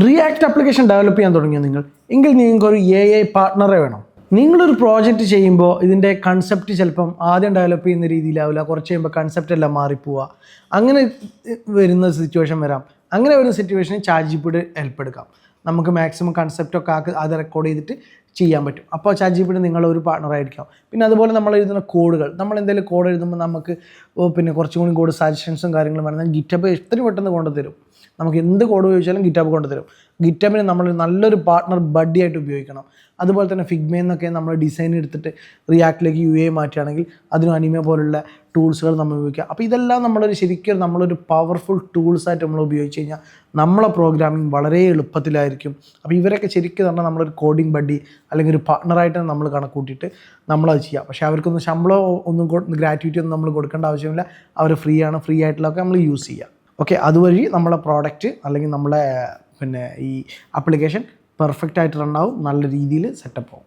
React application develop ചെയ്യാൻ തുടങ്ങിയോ നിങ്ങൾ എങ്കിൽ നിങ്ങൾക്കൊരു AI പാർട്ട്ണറെ വേണം. നിങ്ങളൊരു പ്രോജക്റ്റ് ചെയ്യുമ്പോൾ ഇതിൻ്റെ കൺസെപ്റ്റ് ചിലപ്പം ആദ്യം ഡെവലപ്പ് ചെയ്യുന്ന രീതിയിലാവില്ല, കുറച്ച് കഴിയുമ്പോൾ കൺസെപ്റ്റ് എല്ലാം മാറിപ്പോവുക, അങ്ങനെ വരുന്ന സിറ്റുവേഷൻ വരാം. അങ്ങനെ വരുന്ന സിറ്റുവേഷനിൽ ChatGPT ഹെൽപ്പ് എടുക്കാം. നമുക്ക് മാക്സിമം കൺസെപ്റ്റൊക്കെ അത് റെക്കോർഡ് ചെയ്തിട്ട് ചെയ്യാൻ പറ്റും. അപ്പോൾ ChatGPT നിങ്ങളൊരു പാർട്ട്ണറായിരിക്കാം. പിന്നെ അതുപോലെ നമ്മൾ എഴുതുന്ന കോഡുകൾ, നമ്മൾ എന്തെങ്കിലും കോഡ് എഴുതുമ്പോൾ നമുക്ക് പിന്നെ കുറച്ചും കൂടി കോഡ് സജഷൻസും കാര്യങ്ങളും വേണമെങ്കിൽ GitHub എത്രയും പെട്ടെന്ന് കൊണ്ടുതരും. നമുക്ക് എന്ത് കോഡ് ഉപയോഗിച്ചാലും GitHub കൊണ്ടുതരും. GitHubനെ നമ്മൾ നല്ലൊരു പാർട്ട്ണർ ബഡ്ഡിയായിട്ട് ഉപയോഗിക്കണം. അതുപോലെ തന്നെ ഫിഗ്മയിൽ നിന്നൊക്കെ നമ്മൾ ഡിസൈൻ എടുത്തിട്ട് റിയാക്റ്റിലേക്ക് UA മാറ്റുകയാണെങ്കിൽ അതിനും അനിമ പോലുള്ള ടൂൾസുകൾ നമ്മൾ ഉപയോഗിക്കുക. അപ്പോൾ ഇതെല്ലാം നമ്മളൊരു പവർഫുൾ ടൂൾസായിട്ട് നമ്മൾ ഉപയോഗിച്ച് കഴിഞ്ഞാൽ നമ്മളെ പ്രോഗ്രാമിംഗ് വളരെ എളുപ്പത്തിലായിരിക്കും. അപ്പോൾ ഇവരൊക്കെ ശരിക്കും പറഞ്ഞാൽ നമ്മളൊരു കോഡിംഗ് ബഡ്ഡി അല്ലെങ്കിൽ ഒരു പാർട്ട്ണറായിട്ട് നമ്മൾ കണക്കൂട്ടിയിട്ട് നമ്മളത് ചെയ്യുക. പക്ഷേ അവർക്കൊന്നും ശമ്പളം ഒന്നും ഗ്രാറ്റുവിറ്റി ഒന്നും നമ്മൾ കൊടുക്കേണ്ട ആവശ്യമില്ല. അവർ ഫ്രീ ആയിട്ടുള്ളതൊക്കെ നമ്മൾ യൂസ് ചെയ്യുക. ഓക്കെ, അതുവഴി നമ്മളെ പ്രോഡക്റ്റ് അല്ലെങ്കിൽ നമ്മളെ ഈ ആപ്ലിക്കേഷൻ പെർഫെക്റ്റ് ആയിട്ട് റൺ ആവും, നല്ല രീതിയിൽ സെറ്റപ്പ് ആവും.